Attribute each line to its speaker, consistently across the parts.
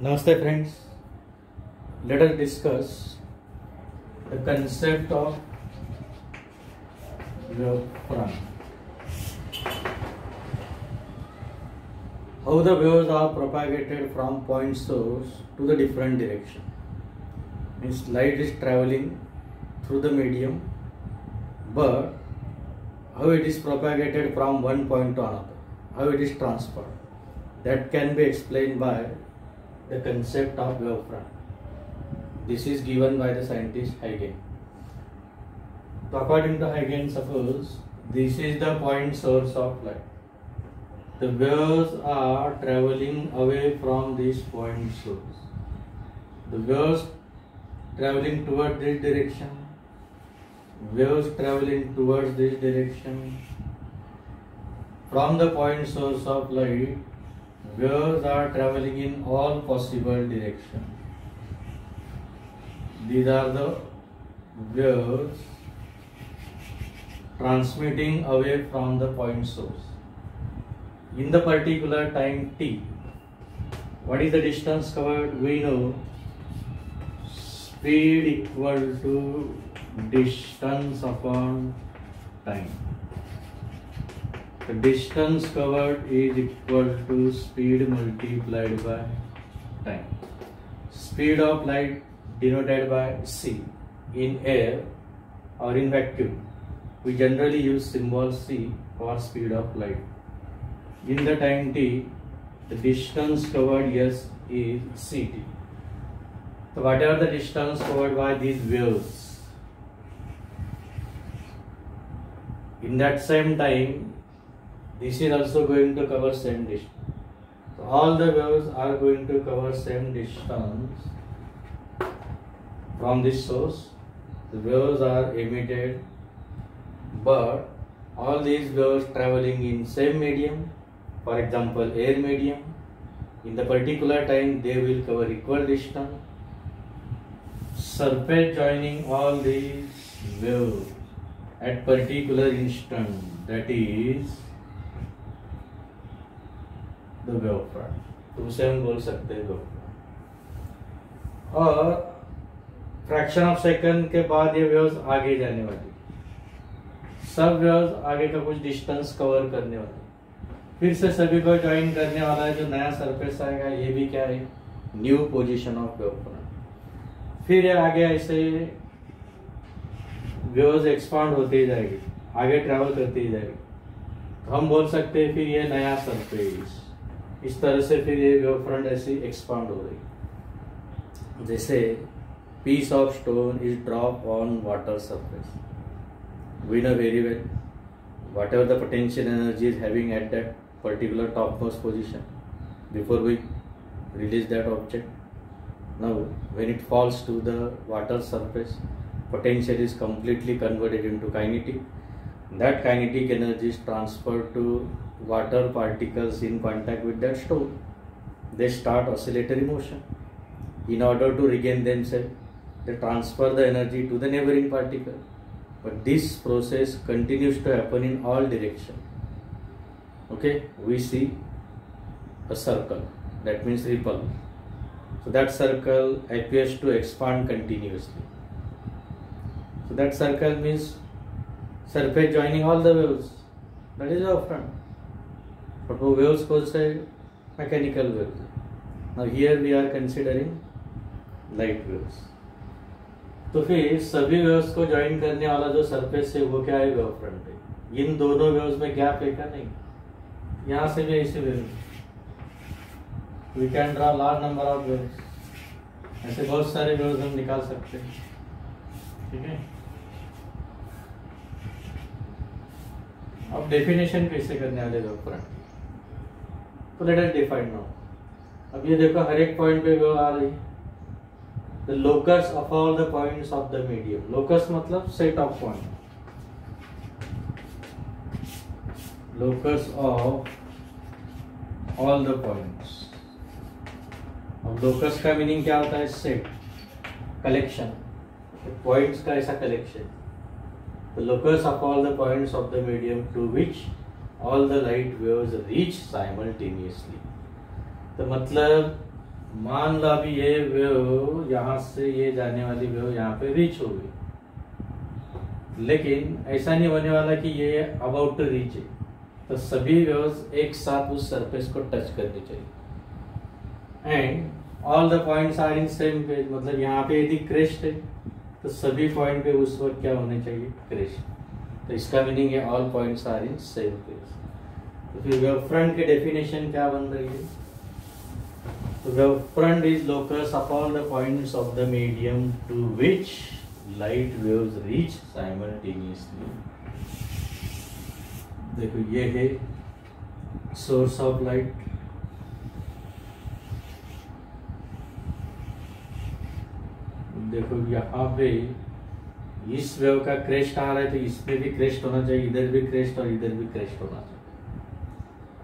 Speaker 1: Namaste friends, let us discuss the concept of wavefront. How the waves are propagated from point source to the different direction. Means light is traveling through the medium, but how it is propagated from one point to another, how it is transferred, that can be explained by the concept of wavefront. This is given by the scientist Huygens. So according to Huygens, suppose this is the point source of light. The waves are traveling away from this point source. The waves traveling towards this direction, waves traveling towards this direction. From the point source of light, waves are traveling in all possible directions. These are the waves transmitting away from the point source. In the particular time t, what is the distance covered? We know speed equal to distance upon time. The distance covered is equal to speed multiplied by time. Speed of light denoted by c. In air or in vacuum, we generally use symbol c for speed of light. In the time t, the distance covered is ct. So whatever the distance covered by these waves, in that same time, this is also going to cover same distance. So all the waves are going to cover same distance from this source. The waves are emitted, but all these waves traveling in same medium, for example air medium, in the particular time they will cover equal distance. Surface joining all these waves at particular instant, that is the wavefront. तो उसे हम बोल सकते हैं wavefront. और fraction of second के बाद ये वेव्स आगे जाने वाली, सब वेव्स आगे का कुछ डिस्टेंस कवर करने वाली, फिर से सभी को ज्वाइन करने वाला है. जो नया सरफेस आएगा ये भी क्या है, न्यू पोजीशन ऑफ वेवफ्रंट. फिर ये आगे ऐसे वेव्स एक्सपांड होती ही जाएगी, आगे ट्रैवल करती ही जाएगी. तो हम बोल सकते हैं फिर ये नया सरफेस. इस तरह से फिर ये वेवफ्रंट ऐसी एक्सपांड हो रही. जैसे piece of stone is dropped on water surface. We know very well whatever the potential energy is having at that particular topmost position before we release that object. Now when it falls to the water surface, potential is completely converted into kinetic. That kinetic energy is transferred to water particles in contact with that stone. They start oscillatory motion. In order to regain themselves, they transfer the energy to the neighboring particle. But this process continues to happen in all directions. Okay, we see a circle, that means ripple. So that circle appears to expand continuously. So that circle means surface joining all the waves. That is wavefront. But वो waves कौन से? Mechanical waves. Now here we are considering light waves. तो फिर सभी waves को join करने वाला जो सरफेस है वो क्या है, वेवफ्रंट है. इन दोनों वेव्स में गैप है क्या? नहीं. यहाँ से भी ऐसे wave, we can draw large number of waves. ऐसे बहुत सारे वेव्स हम निकाल सकते हैं. ठीक है. अब डेफिनेशन कैसे करने वाले वेवफ्रंट, तो लेट अस डिफाइन नाउ. अब ये देखो हर एक पॉइंट पे वेव आ रही है. The locus of all the points of the medium. Locus मतलब set of point. Locus of all the points. अब locus का मीनिंग क्या होता है? Set, collection. पॉइंट्स का ऐसा collection. The locus of all the points of the medium to which all the light waves reach simultaneously. तो मतलब मान लो अभी ये वेव यहाँ से ये जाने वाली वेव यहाँ पे रीच हो गई, लेकिन ऐसा नहीं होने वाला कि ये अबाउट टू रीच है, तो सभी वेव्स एक साथ उस सरफेस को टच करनी चाहिए। And all the points are in same phase, मतलब यहाँ पे यदि क्रेस्ट है तो सभी पॉइंट पे उस वक्त क्या होने चाहिए, क्रेस्ट। तो इसका मीनिंग है all points are in same phase. तो फिर वेव फ्रंट की डेफिनेशन क्या बन रही है, तो wave front is locus upon the points of the medium to which light waves reach simultaneously. देखो ये है सोर्स ऑफ लाइट, देखो यहाँ पे इस वेव का क्रेस्ट आ रहा है तो इसमें भी क्रेस्ट होना चाहिए, इधर भी क्रेस्ट और इधर भी क्रेस्ट होना चाहिए।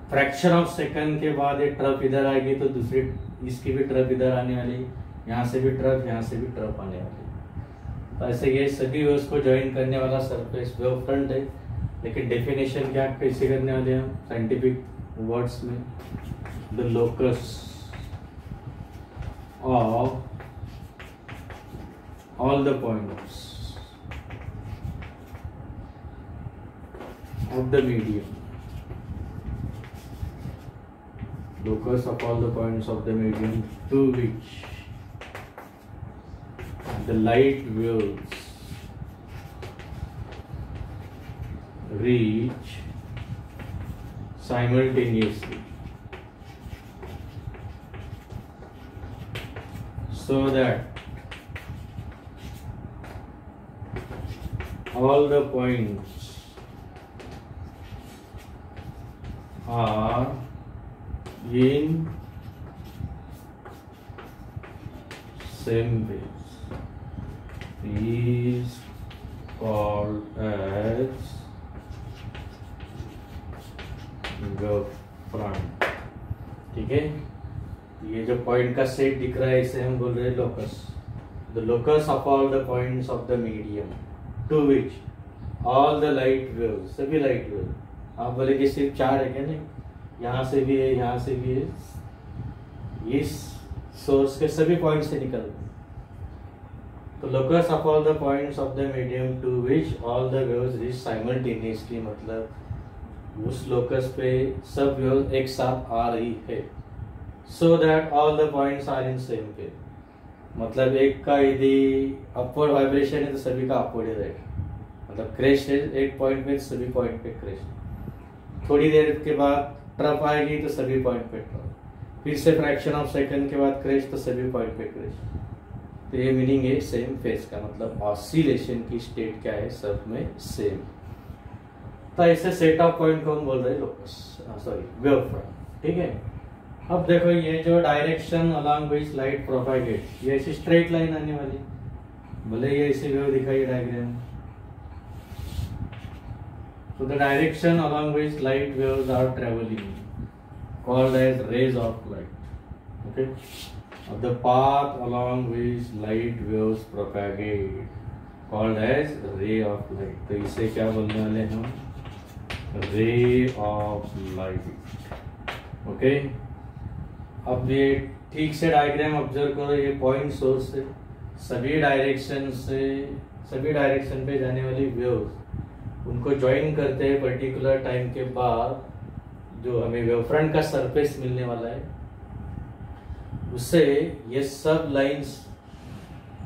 Speaker 1: फ्रैक्शन ऑफ सेकंड के बाद ये ट्रफ इधर आएगी तो दूसरी इसकी भी ट्रफ इधर आने वाली, यहाँ से भी ट्रफ, यहाँ से भी ट्रफ आने वाली। तो ऐसे ये सभी वेव्स को ज्वाइन करने वाला सरफेस वेव फ्रंट है। लेकिन डेफिनेशन क्या कैसे करने वाले हैं हम साइंटिफिक वर्ड्स में, the locus of all the points of the medium, locus of all the points of the medium to which the light waves reach simultaneously, so that all the points are in same phase, is called as wave front। ठीक है, ये जो point का set दिख रहा है इसे हम बोल रहे हैं locus, the locus of all the points of the medium to which all the light wave, सभी लाइट वेव। आप बोले कि सिर्फ 4 है क्या, नहीं, यहाँ से भी है, यहाँ से भी है, इस सोर्स के सभी पॉइंट से निकल रहे। तो locus of all the points of the medium to which all the waves reach simultaneously, मतलब उस लोकस पे सब वेव्स एक साथ आ रही है, so that all the points are in same phase. मतलब एक का यदि अपवर्ड वाइब्रेशन है तो सभी का अपवर्ड ही रहेगा, मतलब क्रेस्ट है एक पॉइंट पे सभी पॉइंट पे क्रेस्ट, थोड़ी देर के बाद ट्रफ आएगी तो सभी पॉइंट पे ट्रफ, फिर से फ्रैक्शन ऑफ सेकंड के बाद क्रेस्ट तो सभी पॉइंट पे क्रेस्ट। तो ये मीनिंग है सेम फेज का, मतलब ऑसिलेशन की स्टेट क्या है, सब में सेम। तो ऐसे सेट ऑफ पॉइंट को हम बोल रहे हैं लोकस, सॉरी वेव फ्रंट। ठीक है, अब देखो ये जो direction along which light propagate, ये ऐसी स्ट्रेट लाइन आने वाली, भले ये ऐसी वेव दिखाई डायग्राम। तो the direction along which light waves are travelling called as rays of light. Okay, of the path along which light waves propagate called as ray of light। तो इसे क्या बोलने वाले हम, रे ऑफ लाइट। ओके, अब ये ठीक से डायग्राम ऑब्जर्व करो, ये पॉइंट सोर्स है, सभी डायरेक्शन पे जाने वाली वेव्स उनको ज्वाइन करते हैं पर्टिकुलर टाइम के बाद, जो हमें वेव फ्रंट का सरफेस मिलने वाला है उससे ये सब लाइंस,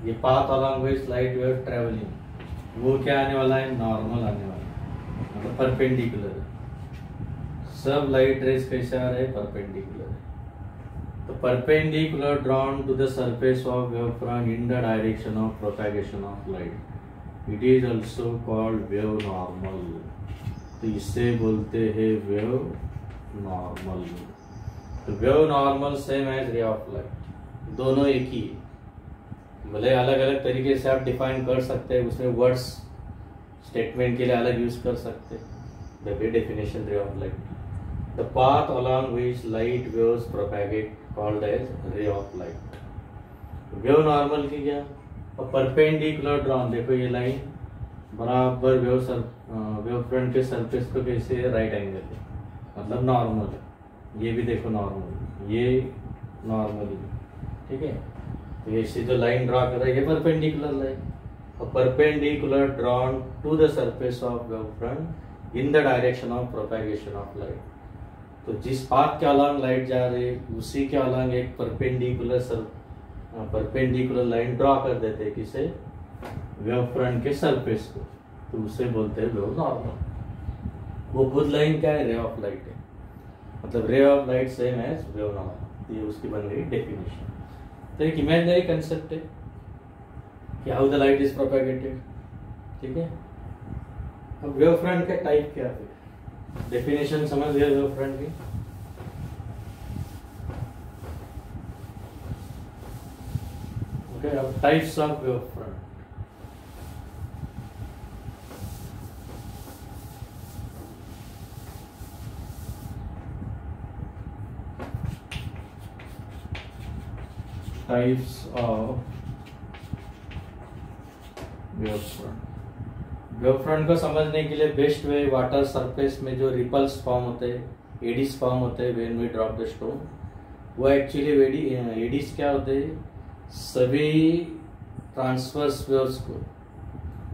Speaker 1: ये path along which light wave travelling, वो क्या आने वाला है, नॉर्मल आने वाला है, मतलब परपेंडिकुलर है। सब लाइट रेज कैसे आ रहे हैं, परपेंडिकुलर है। तो perpendicular drawn to the surface of wave front in the direction of propagation of light, it is also called wave normal. तो इसे बोलते हैं वेव नॉर्मल। तो wave normal same as ray of light, दोनों एक ही है, भले अलग अलग तरीके से आप डिफाइन कर सकते हैं, उसमें वर्ड्स स्टेटमेंट के लिए अलग यूज कर सकते हैं। The way definition ray of light, the path along which light waves propagate called as ray of light. Wave normal की क्या, और परपेंडिकुलर ड्रॉन, देखो ये लाइन बराबर वेव फ्रंट के सरफेस को कैसे है, राइट एंगल है, मतलब नॉर्मल है। ये भी देखो नॉर्मल, ये नॉर्मली, ठीक है। तो ऐसे जो लाइन ड्रॉ कर रहा है ये परपेंडिकुलर लाइन, और perpendicular drawn to the surface of wave front in the direction of propagation of light. तो जिस पाथ के अलॉन्ग लाइट जा रही है उसी के अलॉन्ग एक परपेंडिकुलर लाइन ड्रॉ कर देते हैं किसे, वेव फ्रंट के सरफेस को, तो उसे बोलते हैं वेव नॉर्मल। वो खुद लाइन क्या है, रे ऑफ लाइट है, मतलब ray of light same as wave normal, ये उसकी बन गई डेफिनेशन। तो एक इमेजिनरी कंसेप्ट है कि how the light is propagated, ठीक है। अब वेव फ्रंट का टाइप क्या है, डेफिनेशन समझ गए वेव फ्रंट की। ओके, अब types of wave front. Types of wave front. Wave front को समझने के लिए बेस्ट वे, वाटर सरफेस में जो रिपल्स फॉर्म होते हैं, एडीज फॉर्म होते हैं when we drop the stone, वो एक्चुअली एडीज क्या होते हैं, सभी ट्रांसवर्स वेव्स को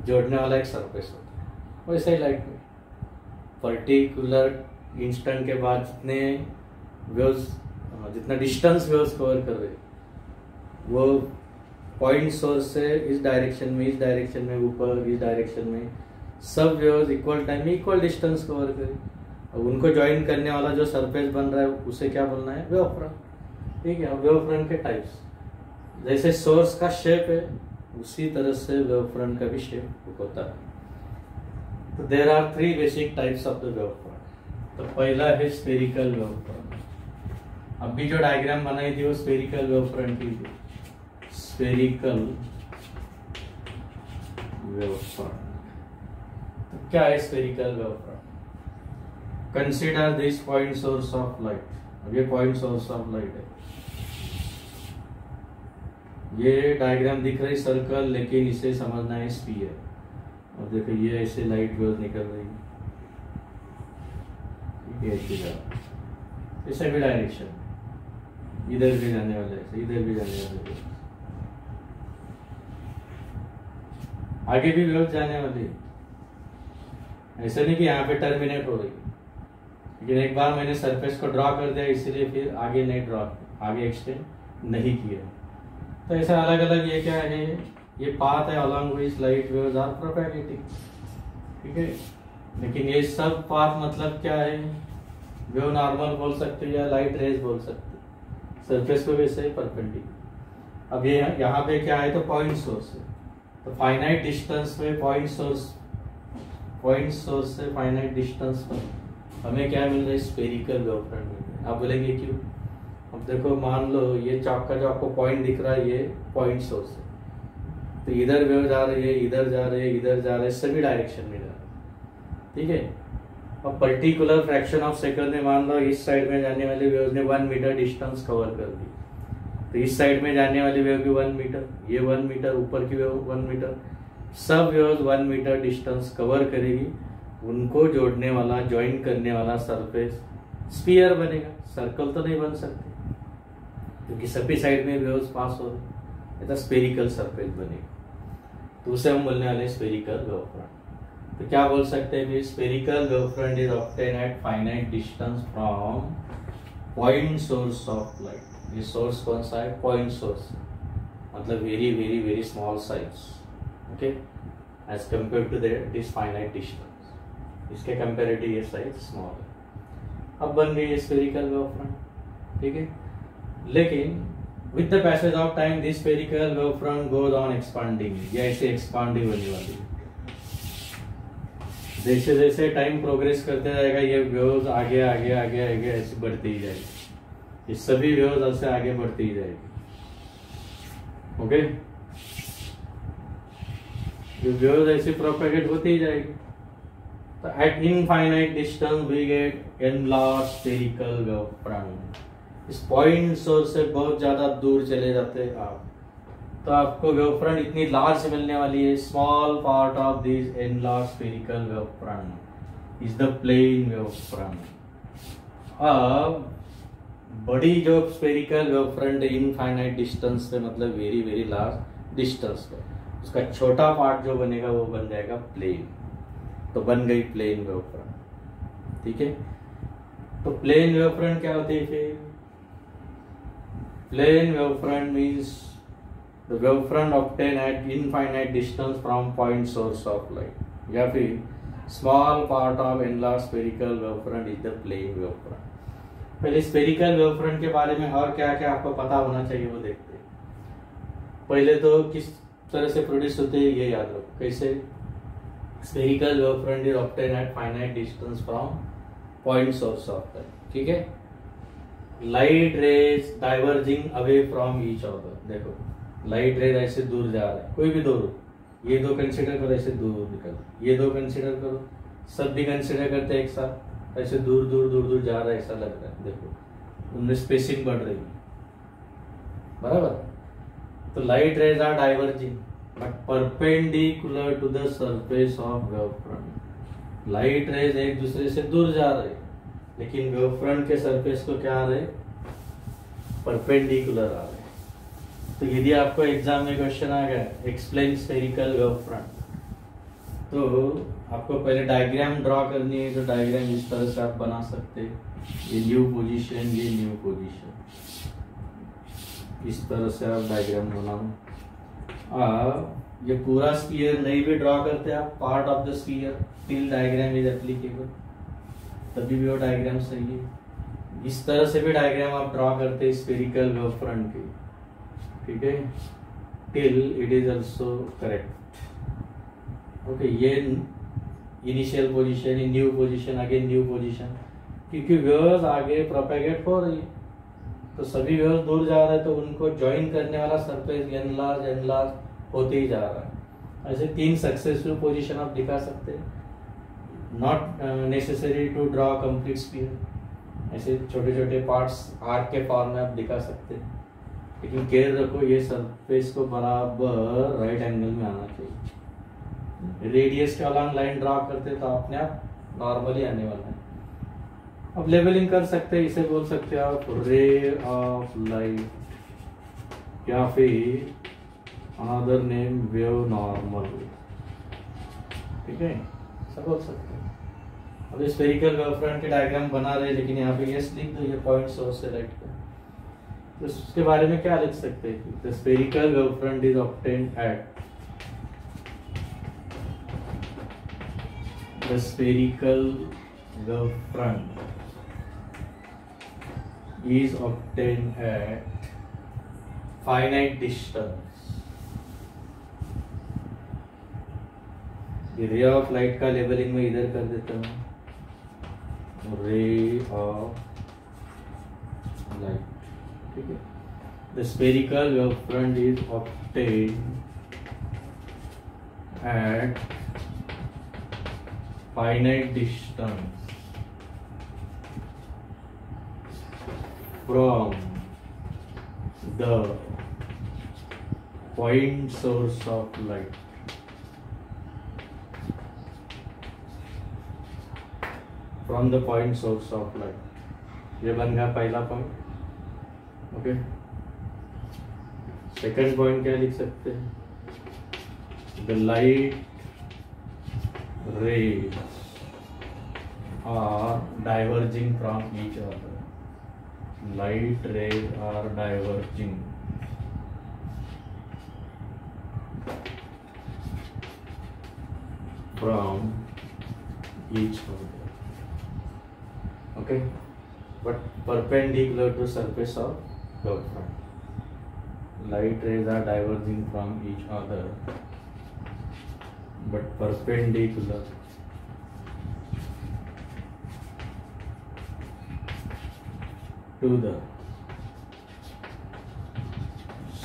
Speaker 1: जोड़ने वाला एक सरफेस होता है। वैसे ही लाइट में पर्टिकुलर इंस्टेंट के बाद जितना डिस्टेंस वेव्स कवर कर रहे वो पॉइंट सोर्स से इस डायरेक्शन में, ऊपर इस डायरेक्शन में, सब वेव्स इक्वल टाइम में इक्वल डिस्टेंस कवर करें। अब उनको ज्वाइन करने वाला जो सरफेस बन रहा है उसे क्या बोलना है, वेव फ्रंट, ठीक है। अब वेव फ्रंट के टाइप्स, जैसे सोर्स का शेप है उसी तरह से वेव फ्रंट का भी शेप होता है। तो there are 3 basic types of the wave front. तो पहला है स्फेरिकल वेव फ्रंट। अभी जो डायग्राम बनाई थी वो स्फेरिकल वेव फ्रंट की थी, स्फेरिकल वेव फ्रंट। तो क्या है spherical wave front? Consider this point source of light. अब ये पॉइंट सोर्स ऑफ लाइट है, ये डायग्राम दिख रही सर्कल, लेकिन इसे समझना है स्फीयर। अब देखो ये ऐसे लाइट वेव निकल रही है, ऐसे भी डायरेक्शन, इधर भी जाने वाले, इधर भी जाने वाले, आगे भी वेव जाने वाली। ऐसा नहीं कि यहाँ पे टर्मिनेट हो रही, लेकिन एक बार मैंने सरफेस को ड्रॉ कर दिया इसलिए फिर आगे नहीं आगे एक्सटेंड नहीं किया। तो ऐसा अलग अलग ये क्या है, ये पाथ है along which light waves are propagating, ठीक है। लेकिन ये सब पाथ मतलब क्या है, वेव नॉर्मल बोल सकते या लाइट रेज बोल सकते, सरफेस को वैसे परपेंडिकुलर। अब ये यहाँ पे क्या है, तो पॉइंट सोर्स है, तो फाइनाइट डिस्टेंस में पॉइंट सोर्स से फाइनाइट डिस्टेंस पर हमें क्या मिल रहा है, स्फेरिकल वेव फ्रंट मिल रहा है। आप बोलेंगे क्यों? अब देखो मान लो ये चौक का जो आपको पॉइंट दिख रहा है ये पॉइंट सोर्स है, तो इधर वेव जा रही है, इधर जा रहे हैं, इधर जा रहे हैं, सभी डायरेक्शन में जा रहे हैं, ठीक है। अब पर्टिकुलर फ्रैक्शन ऑफ सेकंड में मान लो इस साइड में जाने वाली वेव ने 1 मीटर डिस्टेंस कवर कर दी, तो इस साइड में जाने वाली वेव भी 1 मीटर, ये 1 मीटर, ऊपर की वेव 1 मीटर, सब वेव 1 मीटर डिस्टेंस कवर करेगी। उनको जोड़ने वाला, ज्वाइन करने वाला सरफेस स्फीयर बनेगा, सर्कल तो नहीं बन सकते क्योंकि सभी साइड में वेव्स पास हो रहे, तो स्फेरिकल सरफेस बनेगा, तो उसे हम बोलने वाले स्फेरिकल वेव फ्रंट। तो क्या बोल सकते हैं, spherical wave front is obtain at finite distance from point source of light. ये सोर्स कौन सा है, पॉइंट सोर्स, मतलब very very very small size, okay, as compare to this finite distance, इसके कंपेरेटिव ये साइज स्मॉल है। अब बन गई स्फेरिकल वेव फ्रंट, ठीक है। लेकिन with the passage of time this spherical wave front goes on expanding, ये ऐसे एक्सपांड ही होने वाली है। जैसे जैसे टाइम प्रोग्रेस करते जाएगा ये वेव्स आगे आगे आगे आगे ऐसे बढ़ती ही जाएगी, ये सभी वेव्स ऐसे आगे बढ़ती ही जाएगी, ओके। ये वेव्स ऐसे प्रोपेगेट होती ही जाएगी। तो at infinite distance we get enlarged spherical wave front. इस पॉइंट सोर्स से बहुत ज्यादा दूर चले जाते हैं आप, तो आपको वेव फ्रंट इतनी लार्ज मिलने वाली है। Small part of this enlarged spherical wave front is the plane wave front. अब बड़ी जो spherical wave front infinite distance पे, मतलब वेरी वेरी लार्ज डिस्टेंस पे, उसका छोटा पार्ट जो बनेगा वो बन जाएगा प्लेन। तो बन गई प्लेन वेव फ्रंट। ठीक है, तो प्लेन वेव फ्रंट क्या होती है फिर? Plane wave front means the wave front obtain at infinite distance from point source of light, या फिर small part of enlarge spherical wave front is the plane wave front. पहले spherical wave front के बारे में और क्या क्या आपको पता होना चाहिए वो देखते हैं। पहले तो किस तरह से प्रोड्यूस होते हैं ये याद रखो। कैसे? Spherical wave front is obtain at finite distance from point source of light. ठीक है, light rays diverging away from each other. देखो, लाइट रेज ऐसे दूर जा रहा है, कोई भी दूर, ये दो कंसिडर करो, ऐसे दूर निकल, ये दो कंसिडर करो, सब भी कंसिडर करते हैं एक साथ, ऐसे दूर दूर दूर दूर जा रहा है, ऐसा लग रहा है। देखो उनमें स्पेसिंग बढ़ रही है, बराबर। तो light rays are diverging but perpendicular to the surface of wave front. Light rays एक दूसरे से दूर जा रहे, लेकिन वेव फ्रंट के सरफेस को क्या आ रहे? परपेंडिकुलर आ रहे। तो यदि आपको एग्जाम में क्वेश्चन आ गया एक्सप्लेन स्फेरिकल वेव फ्रंट, तो आपको पहले डायग्राम ड्रॉ करनी है। तो डायग्राम इस तरह से आप बना सकते हैं, ये न्यू पोजीशन, ये न्यू पोजीशन, इस तरह से आप डायग्राम बनाओ। ये पूरा स्फीयर नहीं भी ड्रॉ करते आप, part of the sphere till diagram is applicable, तभी भी वो डायग्राम सही है। इस तरह से भी डायग्राम आप ड्रॉ करते हैं स्फेरिकल वेव फ्रंट की। ठीक है, till it is also correct. Okay, ये इनिशियल पोजीशन, ये new position, again new position, क्योंकि वेव्स आगे प्रोपेगेट हो रही है, तो सभी वेव्स दूर जा रहे हैं, तो उनको ज्वाइन करने वाला सरफेस एनलार्ज एनलार्ज होते ही जा रहा है। ऐसे 3 सक्सेसफुल पोजीशन आप दिखा सकते हैं। Not necessary to draw complete sphere, ऐसे छोटे छोटे पार्ट्स आर्क के फॉर्म में आप दिखा सकते हैं, लेकिन केयर रखो ये सरफेस को बराबर राइट एंगल में आना चाहिए। रेडियस के अलॉन्ग लाइन ड्रॉ करते तो अपने आप नॉर्मली आने वाला है। अब लेवलिंग कर सकते हैं, इसे बोल सकते हैं आप रे ऑफ लाइट, या फिर अनदर नेम वेव नॉर्मल। ठीक है, सब बोल सकते हैं। अब स्फेरिकल वेव फ्रंट के डायग्राम बना रहे, लेकिन यहाँ पे यस लिख दो, ये पॉइंट सोर्स से लाइट का। तो उसके बारे में क्या लिख सकते हैं? The spherical wave front is obtained at the spherical wave front is obtained at finite distance। ये रे ऑफ लाइट का लेवलिंग में इधर कर देता हूँ, रे ऑफ लाइट। ठीक है, the spherical wave front is obtained at finite distance from the point source of light। From the point source of light, ये बन गया पहला पॉइंट। ओके, सेकंड पॉइंट क्या लिख सकते हैं? The light rays are diverging from each other। Light rays are diverging from each other, okay, but perpendicular to surface of the front। Light rays are diverging from each other but perpendicular to the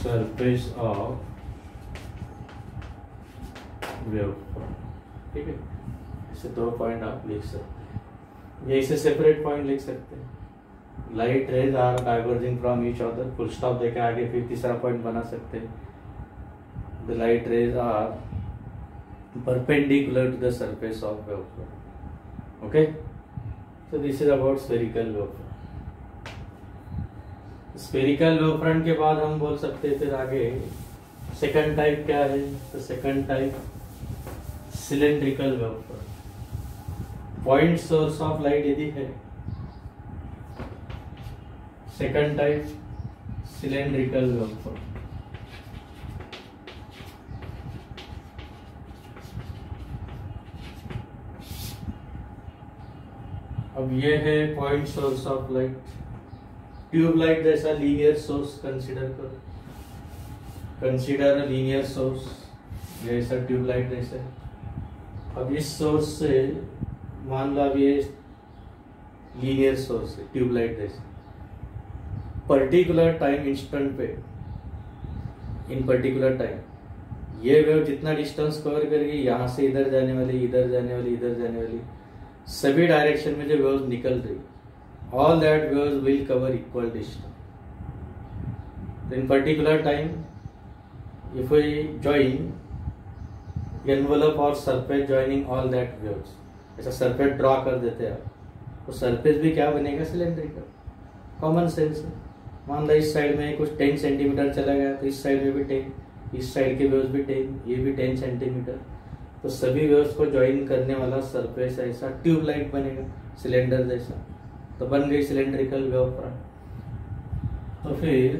Speaker 1: surface of wavefront। ठीक है, इसे 2 point आप लिख सकते हैं, ये इसे separate point लिख सकते हैं। Light rays are diverging from each other, full stop देके आगे फिर तीसरा पॉइंट बना सकते हैं। The light rays are perpendicular to the surface of wavefront। Okay, so this is about spherical wavefront। Spherical wave front के बाद हम बोल सकते हैं फिर आगे सेकंड टाइप क्या है, तो second type cylindrical wave front. Point source of light यदि है, second type cylindrical wave front. अब ये है point source of light, tube light जैसा लीनियर सोर्स कंसीडर करो, कंसीडर लीनियर सोर्स जैसा ट्यूबलाइट जैसा। अब इस सोर्स से मान लो अब ये लीनियर सोर्स है ट्यूबलाइट जैसा, पर्टिकुलर टाइम इंस्टेंट पे, इन पर्टिकुलर टाइम ये वेव जितना डिस्टेंस कवर करेगी, यहाँ से इधर जाने वाली, इधर जाने वाली, इधर जाने वाली, सभी डायरेक्शन में जो वेव्स निकल रही, all that waves will cover equal distance. In particular time, if we join envelope or surface joining all that waves, ऐसा सरफेस ड्रॉ कर देते हैं आप, तो सरफेस भी क्या बनेगा, सिलेंड्रिकल। कॉमन सेंस है। मान लो इस साइड में कुछ 10 सेंटीमीटर चला गया तो इस साइड में भी 10, इस साइड के वेव्स भी 10, ये भी 10 सेंटीमीटर, तो सभी वेव्स को ज्वाइन करने वाला सरफेस ऐसा ट्यूबलाइट बनेगा, सिलेंडर जैसा, तो बन गई सिलेंड्रिकल वेव फ्रंट। तो फिर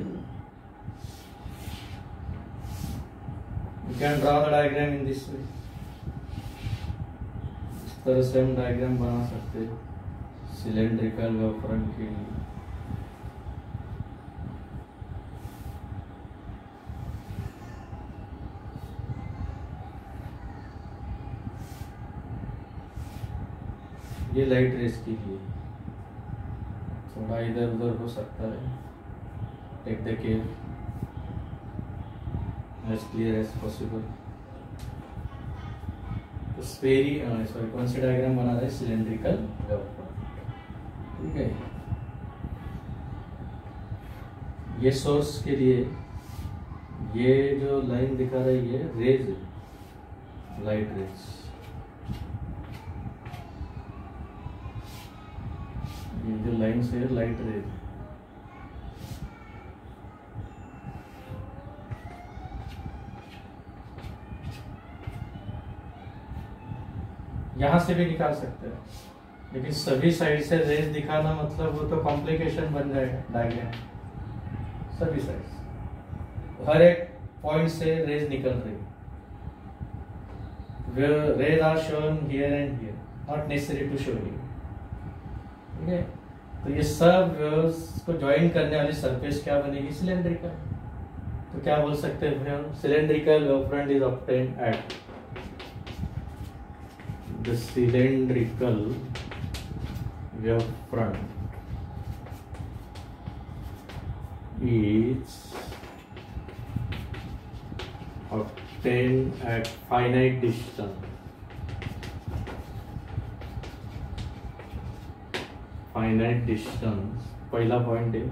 Speaker 1: you can draw the diagram in this वे, इस तरह से हम डायग्राम बना सकते हैं सिलेंड्रिकल वेव फ्रंट के लिए। ये लाइट रेस के लिए थोड़ा इधर उधर हो सकता है, take the care as clear as possible. तो सॉरी कौन सी डायग्राम बना रहा है, सिलेंड्रिकल वेव फ्रंट, ठीक है। ये सोर्स के लिए ये जो लाइन दिखा रही है रेज, लाइट रेज, ये जो लाइन से लाइट रेज, यहां से भी निकाल सकते हैं, लेकिन सभी साइड से रेज दिखाना मतलब वो तो कॉम्प्लिकेशन बन जाएगा डायग्राम। सभी साइड से हर एक पॉइंट से रेज निकल रही, rays are shown here and here, not necessary to show here, ठीक है। तो ये सब वेव्स को ज्वाइन करने वाली सरफेस क्या बनेगी, सिलेंड्रिकल। तो क्या बोल सकते हैं, cylindrical wave front is obtained at the cylindrical wave front is obtained at finite distance, finite distance, पहला पॉइंट है,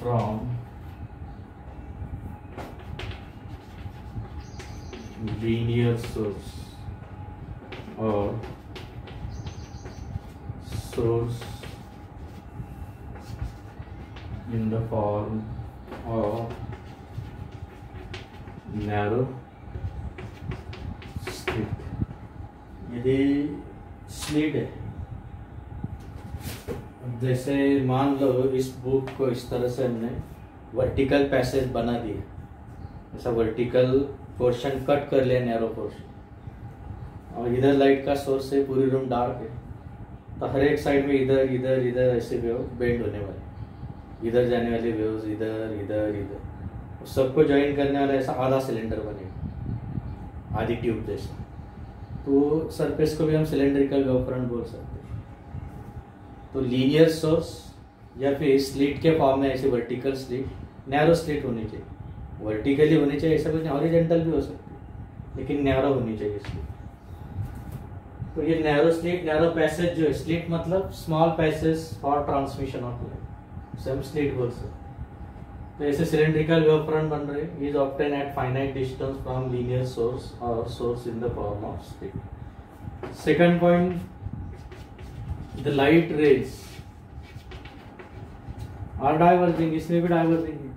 Speaker 1: from linear source or source in the form of narrow slit। यदि स्लिट है, जैसे मान लो इस बुक को इस तरह से हमने वर्टिकल पैसेज बना दिया, ऐसा वर्टिकल पोर्शन कट कर लिया, नैरो पोर्शन, और इधर लाइट का सोर्स है, पूरी रूम डार्क है, तो हर एक साइड में इधर इधर इधर ऐसे वेव बेंड होने वाले, इधर जाने वाले वेव्स इधर इधर इधर, सबको ज्वाइन करने वाला ऐसा आधा सिलेंडर बनेगा, आधी ट्यूब जैसा। तो सरफेस को भी हम सिलेंड्रिकल वेव फ्रंट बोल सकते हैं। तो लीनियर सोर्स या फिर स्लिट के फॉर्म में ऐसे वर्टिकल स्लिट, नैरो स्लिट होनी चाहिए, वर्टिकली होनी चाहिए, ऐसा कुछ नहीं, हॉरिजॉन्टल भी हो सकती है, लेकिन नैरो होनी चाहिए स्लिट। तो ये नैरो स्लिट, नैरो पैसेज जो है, स्लिट मतलब small passage for transmission of light, उसे हम स्लिट बोल सकते हैं। तो ऐसे सिलेंड्रिकल वेव फ्रंट बन रहे, is obtain at finite distance from linear source और source in the form of slit. Second point, the light rays are diverging, इसमें भी डाइवर्जिंग है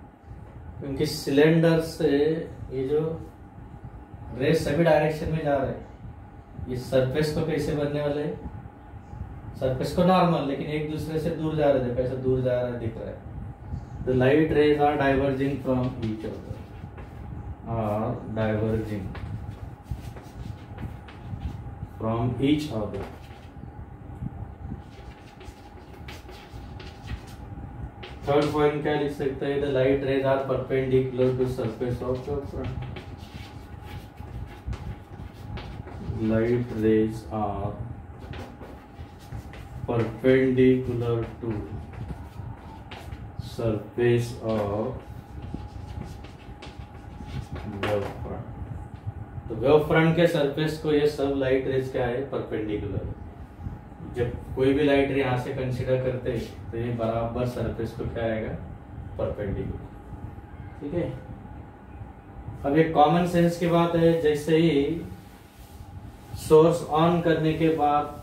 Speaker 1: क्योंकि सिलेंडर से ये जो रेस सभी डायरेक्शन में जा रहे हैं। इस सरफेस को कैसे बनने वाले हैं, सरफेस को नॉर्मल, लेकिन एक दूसरे से दूर जा रहे थे, कैसे दूर जा रहा है दिख रहा है। The light rays are diverging from each other, are diverging from each other. Third point क्या लिख सकते हैं, the light rays are perpendicular to surface of the front. Light rays are perpendicular to surface of wave front। तो wave front के surface को ये सब light rays क्या है, परपेंडिकुलर। जब कोई भी लाइट रे यहाँ से कंसीडर करते हैं तो ये बराबर सरफेस को क्या आएगा, परपेंडिकुलर। ठीक है। अब एक कॉमन सेंस की बात है, जैसे ही सोर्स ऑन करने के बाद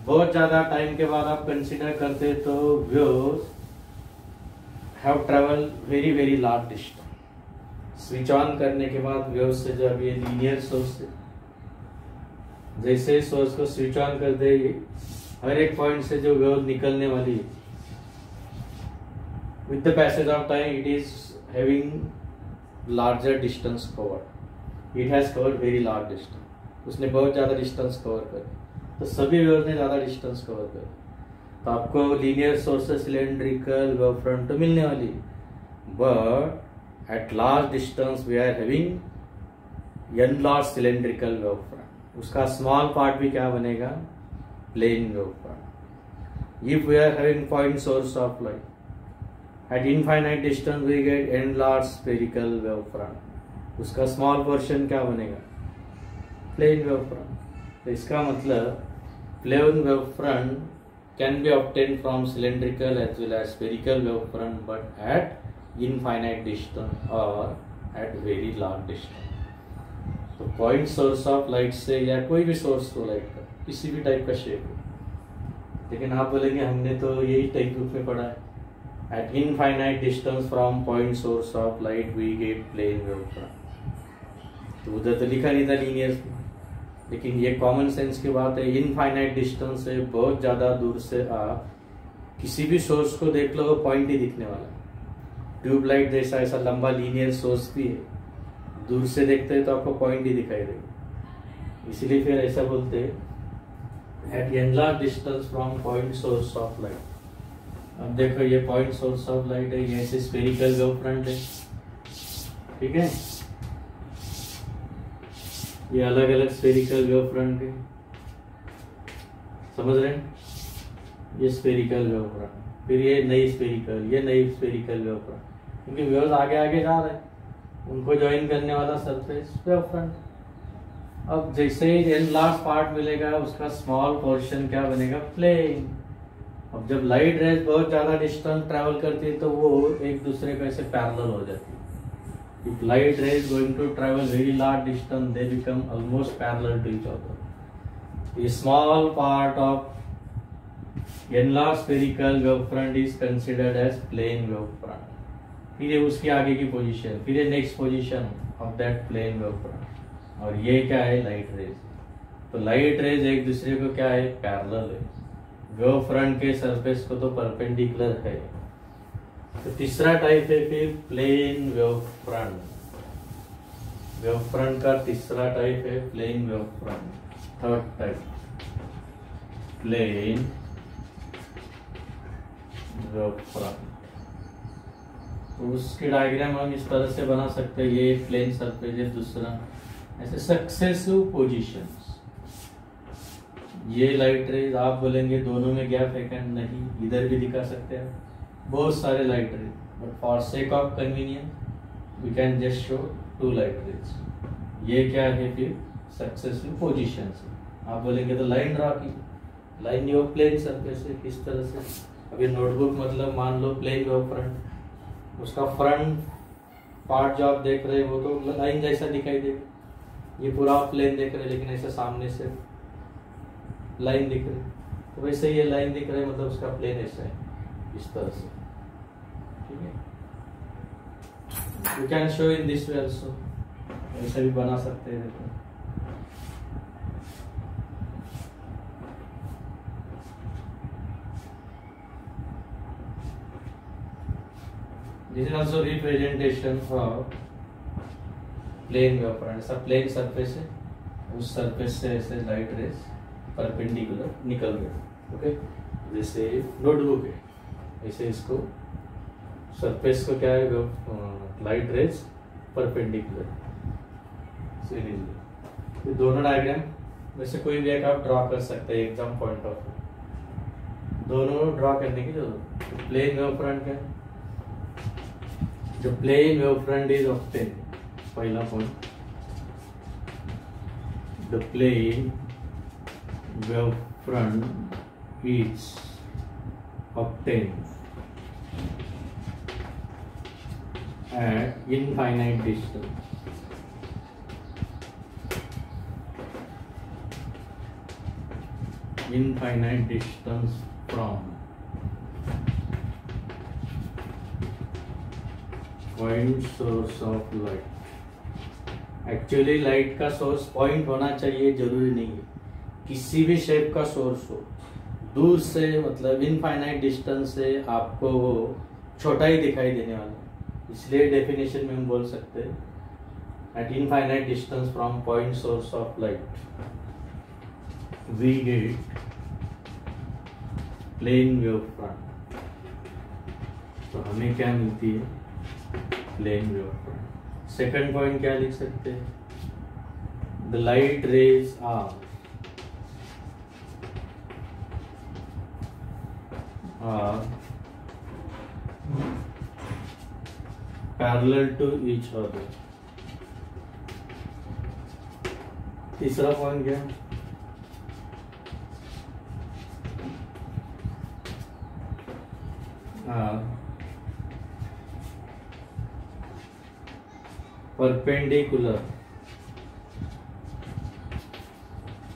Speaker 1: बहुत ज्यादा टाइम के बाद आप कंसीडर करते तो waves have travel very very large distance. Switch on करने के बाद वेव्स से, जब ये लीनियर सोर्स है, जैसे सोर्स को स्विच ऑन कर दे, हर एक पॉइंट से जो वेव निकलने वाली है, with the passage of time it is having larger distance covered, it has covered very large distance. उसने बहुत ज्यादा डिस्टेंस कवर कर, तो सभी वेव ने ज्यादा डिस्टेंस कवर कर, तो आपको लीनियर सोर्स से सिलेंड्रिकल वेव फ्रंट तो मिलने वाली, but at large distance we are having enlarge cylindrical wave front. उसका स्मॉल पार्ट भी क्या बनेगा, plane wave front. If we are having point source of light at infinite distance we get enlarge spherical wave front. उसका small portion क्या बनेगा, plane wave front. तो इसका मतलब plane wave front can be obtain from cylindrical as well as spherical wave front, but at infinite distance और at very large distance. तो point source of light से, या कोई भी सोर्स हो लाइट का, किसी भी टाइप का शेप हो, लेकिन आप बोलेंगे हमने तो यही टेक्स्ट बुक में पढ़ा है, at infinite distance from point source of light we get plane wave front. तो उधर तो लिखा नहीं था लीनियर, लेकिन ये कॉमन सेंस की बात है। इनफाइनाइट डिस्टेंस से, बहुत ज्यादा दूर से आप किसी भी सोर्स को देख लो, पॉइंट ही दिखने वाला है। ट्यूबलाइट जैसा ऐसा लंबा लीनियर सोर्स भी है, दूर से देखते हैं तो आपको पॉइंट ही दिखाई देगा। इसलिए फिर ऐसा बोलते हैं at a large distance from point source of light. अब देखो ये पॉइंट सोर्स ऑफ लाइट है, ये ऐसे स्फेरिकल वेव फ्रंट है, ठीक है। ये अलग अलग स्फेरिकल वेव फ्रंट है, समझ रहे हैं। ये स्फेरिकल वेव फ्रंट, फिर ये नई स्फेरिकल, ये नई स्फेरिकल वेव फ्रंट, क्योंकि वेव्स आगे आगे जा रहे हैं, उनको ज्वाइन करने वाला सरफेस वेव फ्रंट। अब जैसे ही एनलार्ज पार्ट मिलेगा, उसका स्मॉल पोर्शन क्या बनेगा, प्लेन। अब जब लाइट रेज बहुत ज्यादा डिस्टेंस ट्रेवल करती है तो वो एक दूसरे को ऐसे पैरेलल हो जाती है। If light ray is going to travel very large distance, they become almost parallel to each other. A small part of enlarged spherical wavefront is considered as plane wavefront. फिर ये उसकी आगे की पोजीशन, फिर ये next position of that plane wavefront, और ये क्या है, लाइट रेज। तो लाइट रेज एक दूसरे को क्या है, पैरेलल है। वेवफ्रंट के सरफेस को तो परपेंडिकुलर है। तो तीसरा टाइप है फिर plane wave front. Wave front का तीसरा टाइप है plane wave front. Third type plane wave front. तो उसकी डायग्राम हम इस तरह से बना सकते हैं, ये प्लेन सरफेस है, दूसरा ऐसे सक्सेसिव पोजीशंस। ये लाइट रेज आप बोलेंगे दोनों में गैप है क्या, नहीं, इधर भी दिखा सकते हैं बहुत सारे light rays, but for sake of convenience we can just show 2 light rays. ये क्या है फिर, सक्सेसिव पोजीशंस। आप बोलेंगे तो लाइन ड्रा की, लाइन ये प्लेन सरफेस है, किस तरह से। अभी नोटबुक मतलब मान लो प्लेन वेव फ्रंट, उसका फ्रंट पार्ट जो आप देख रहे हो वो तो लाइन जैसा दिखाई देगा। ये पूरा आप प्लेन देख रहे हैं, लेकिन ऐसे सामने से लाइन दिख रही है, तो वैसे ये लाइन दिख रहा है, मतलब उसका प्लेन ऐसा है, इस तरह से। You can show in this way also, ऐसे भी बना सकते हैं। देखो this is also representation of plane wavefront. ऐसा प्लेन सरफेस है, उस सरफेस से ऐसे लाइट रेज परपेंडिकुलर निकल गए। ओके, जैसे नोटबुक है, ऐसे इसको सरफेस को क्या है, लाइट रेज परपेंडिकुलर। ये दोनों डायग्राम वैसे कोई भी एक आप ड्रॉ कर सकते हैं एग्जाम पॉइंट ऑफ व्यू। दोनों ड्रॉ करने की जरूरत। तो प्लेन वेवफ्रंट क्या, जो प्लेन वेवफ्रंट इज ऑब्टेन, पहला point, the plane wavefront is obtain at infinite distance from point source of light। Actually light का सोर्स पॉइंट होना चाहिए, जरूरी नहीं है, किसी भी शेप का सोर्स हो, दूर से मतलब इनफाइनाइट डिस्टेंस से आपको वो छोटा ही दिखाई देने वाला है। इसलिए डेफिनेशन में हम बोल सकते हैं at infinite distance from point source of light we get plane wavefront. तो हमें क्या मिलती है, प्लेन वेवफ्रंट। सेकंड पॉइंट क्या लिख सकते हैं, the light rays are parallel to each other। तीसरा पॉइंट क्या, perpendicular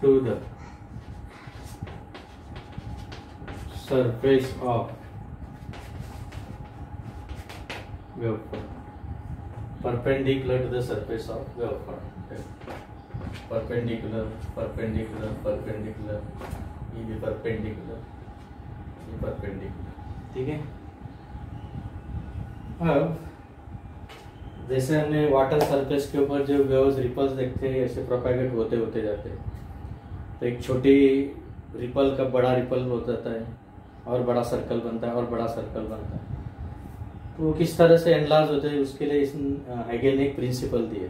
Speaker 1: to the surface of wavefront। Perpendicular to the surface of wavefront। Perpendicular, perpendicular, perpendicular, ये भी perpendicular, ये perpendicular। ठीक है। अब जैसे हमने वाटर सरफेस के ऊपर जो वेव्स रिपल्स देखते हैं, ऐसे प्रोपेगेट होते होते जाते हैं। तो एक छोटी रिपल का बड़ा रिपल हो जाता है, और बड़ा सर्कल बनता है, और बड़ा सर्कल बनता है। तो किस तरह से एनलार्ज होते हैं उसके लिए हेगेल ने एक प्रिंसिपल दिए।